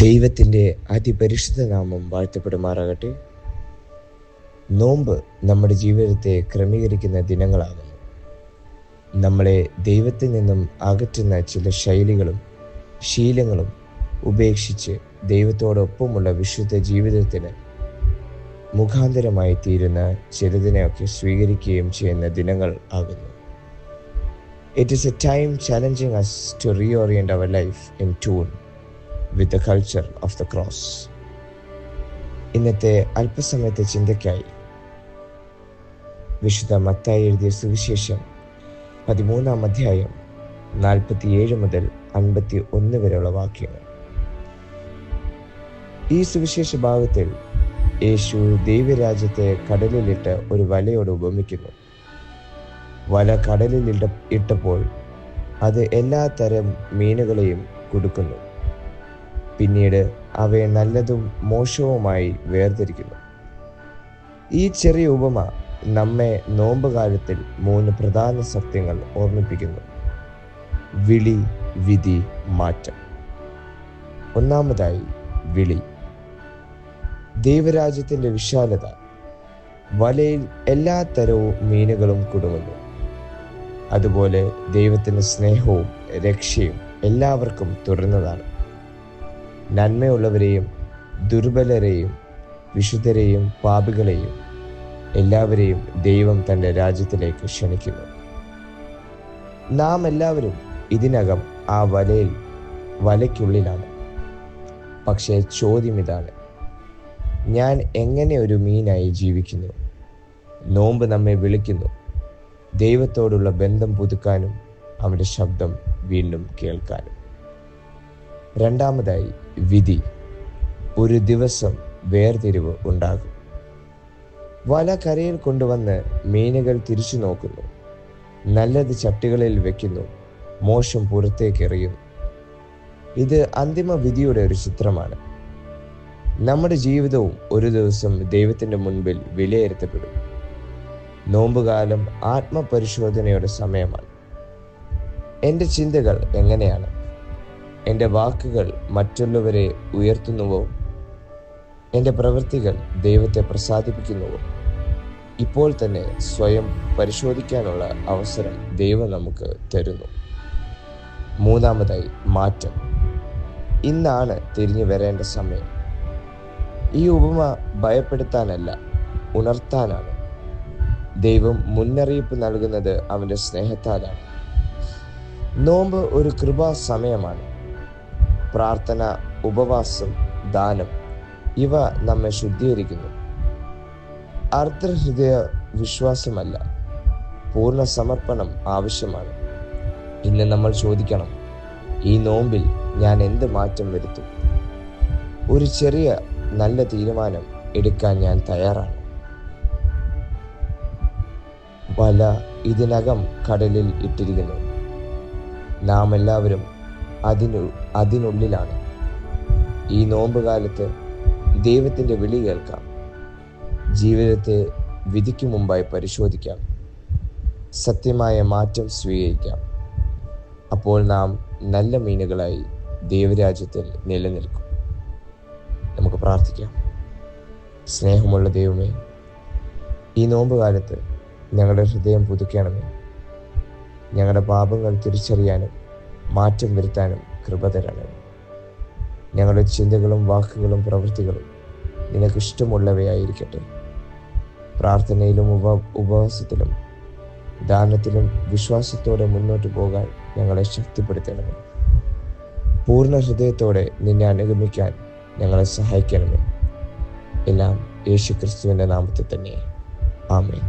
ദൈവത്തിൻ്റെ അതിപരിശുദ്ധ നാമം വാഴ്ത്തപ്പെടുമാറാകട്ടെ. നോമ്പ് നമ്മുടെ ജീവിതത്തെ ക്രമീകരിക്കുന്ന ദിനങ്ങളാകുന്നു. നമ്മളെ ദൈവത്തിൽ നിന്നും അകറ്റുന്ന ചില ശൈലികളും ശീലങ്ങളും ഉപേക്ഷിച്ച് ദൈവത്തോടൊപ്പമുള്ള വിശുദ്ധ ജീവിതത്തിന് മുഖാന്തരമായി തീരുന്ന ചിലതിനെയൊക്കെ സ്വീകരിക്കുകയും ചെയ്യുന്ന ദിനങ്ങൾ ആകുന്നു. It is a time challenging us to reorient our life in tune with the culture of the cross. ഇന്നത്തെ അല്പസമയത്തെ ചിന്തയ്ക്കായി വിശുദ്ധ മത്തായി എഴുതിയ സുവിശേഷം 13-ാം അധ്യായം 47 മുതൽ 51 വരെയുള്ള വാക്യങ്ങൾ. ഈ സുവിശേഷ ഭാഗത്തിൽ യേശു ദൈവരാജ്യത്തെ കടലിലിട്ട് ഒരു വലയോട് ഉപമിക്കുന്നു. വല കടലിൽ ഇട്ടപ്പോൾ അത് എല്ലാ തരം മീനുകളെയും കുടുക്കുന്നു. പിന്നീട് അവയെ നല്ലതും മോശവുമായി വേർതിരിക്കുന്നു. ഈ ചെറിയ ഉപമ നമ്മെ നോമ്പുകാലത്തിൽ 3 പ്രധാന സത്യങ്ങൾ ഓർമ്മിപ്പിക്കുന്നു: വിളി, വിധി, മാറ്റം. ഒന്നാമതായി വിളി. ദൈവരാജ്യത്തിൻ്റെ വിശാലത. വലയിൽ എല്ലാ തരവും മീനുകളും കുടുങ്ങുന്നു. അതുപോലെ ദൈവത്തിൻ്റെ സ്നേഹവും രക്ഷയും എല്ലാവർക്കും തുറന്നതാണ്. നന്മയുള്ളവരെയും ദുർബലരെയും വിശുദ്ധരെയും പാപികളെയും എല്ലാവരെയും ദൈവം തൻ്റെ രാജ്യത്തിലേക്ക് ക്ഷണിക്കുന്നു. നാം എല്ലാവരും ഇതിനകം ആ വലയ്ക്കുള്ളിലാണ്. പക്ഷേ ചോദ്യം ഇതാണ്: ഞാൻ എങ്ങനെ ഒരു മീനായി ജീവിക്കുന്നു? നോമ്പ് നമ്മെ വിളിക്കുന്നു ദൈവത്തോടുള്ള ബന്ധം പുതുക്കാനും അവൻ്റെ ശബ്ദം വീണ്ടും കേൾക്കാനും. രണ്ടാമതായി വിധി. ഒരു ദിവസം വേർതിരിവ് ഉണ്ടാകും. വല കരയിൽ കൊണ്ടുവന്ന് മീനുകൾ തിരിച്ചു നോക്കുന്നു. നല്ലത് ചട്ടികളിൽ വെക്കുന്നു, മോശം പുറത്തേക്ക് എറിയുന്നു. ഇത് അന്തിമ വിധിയുടെ ഒരു ചിത്രമാണ്. നമ്മുടെ ജീവിതവും ഒരു ദിവസം ദൈവത്തിൻ്റെ മുൻപിൽ വിലയിരുത്തപ്പെടും. നോമ്പുകാലം ആത്മപരിശോധനയുടെ സമയമാണ്. എൻ്റെ ചിന്തകൾ എങ്ങനെയാണ്? എൻ്റെ വാക്കുകൾ മറ്റുള്ളവരെ ഉയർത്തുന്നുവോ? എൻ്റെ പ്രവൃത്തികൾ ദൈവത്തെ പ്രസാദിപ്പിക്കുന്നുവോ? ഇപ്പോൾ തന്നെ സ്വയം പരിശോധിക്കാനുള്ള അവസരം ദൈവം നമുക്ക് തരുന്നു. മൂന്നാമതായി മാറ്റം. ഇന്നാണ് തിരിഞ്ഞു വരേണ്ട സമയം. ഈ ഉപമ ഭയപ്പെടുത്താനല്ല, ഉണർത്താനാണ്. ദൈവം മുന്നറിയിപ്പ് നൽകുന്നത് അവൻ്റെ സ്നേഹത്താലാണ്. നോമ്പ് ഒരു കൃപാ സമയമാണ്. പ്രാർത്ഥന, ഉപവാസം, ദാനം ഇവ നമ്മെ ശുദ്ധീകരിക്കുന്നു. അർദ്ധഹൃദയ വിശ്വാസമല്ല, പൂർണ്ണ സമർപ്പണം ആവശ്യമാണ്. ഇന്ന് നമ്മൾ ചോദിക്കണം: ഈ നോമ്പിൽ ഞാൻ എന്ത് മാറ്റം വരുത്തും? ഒരു ചെറിയ നല്ല തീരുമാനം എടുക്കാൻ ഞാൻ തയ്യാറാണ്. വല ഇതിനകം കടലിൽ ഇട്ടിരിക്കുന്നു. നാം എല്ലാവരും അതിനുള്ളിലാണ്. ഈ നോമ്പുകാലത്ത് ദൈവത്തിൻ്റെ വിളി കേൾക്കാം. ജീവിതത്തെ വിധിക്ക് മുമ്പായി പരിശോധിക്കാം. സത്യമായ മാറ്റം സ്വീകരിക്കാം. അപ്പോൾ നാം നല്ല മീനുകളായി ദൈവരാജ്യത്തിൽ നിലനിൽക്കും. നമുക്ക് പ്രാർത്ഥിക്കാം. സ്നേഹമുള്ള ദൈവമേ, ഈ നോമ്പുകാലത്ത് ഞങ്ങളുടെ ഹൃദയം പുതുക്കണമേ. ഞങ്ങളുടെ പാപങ്ങൾ തിരിച്ചറിയാനും മാറ്റം വരുത്താനും കൃപ തരണമേ. ഞങ്ങളുടെ ചിന്തകളും വാക്കുകളും പ്രവൃത്തികളും നിനക്കിഷ്ടമുള്ളവയായിരിക്കട്ടെ. പ്രാർത്ഥനയിലും ഉപവാസത്തിലും ദാനത്തിലും വിശ്വാസത്തോടെ മുന്നോട്ട് പോകാൻ ഞങ്ങളെ ശക്തിപ്പെടുത്തണമേ. പൂർണ്ണ ഹൃദയത്തോടെ നിന്നെ അനുഗമിക്കാൻ ഞങ്ങളെ സഹായിക്കണമേ. എല്ലാം യേശു ക്രിസ്തുവിൻ്റെ നാമത്തിൽ തന്നെ. ആമേൻ.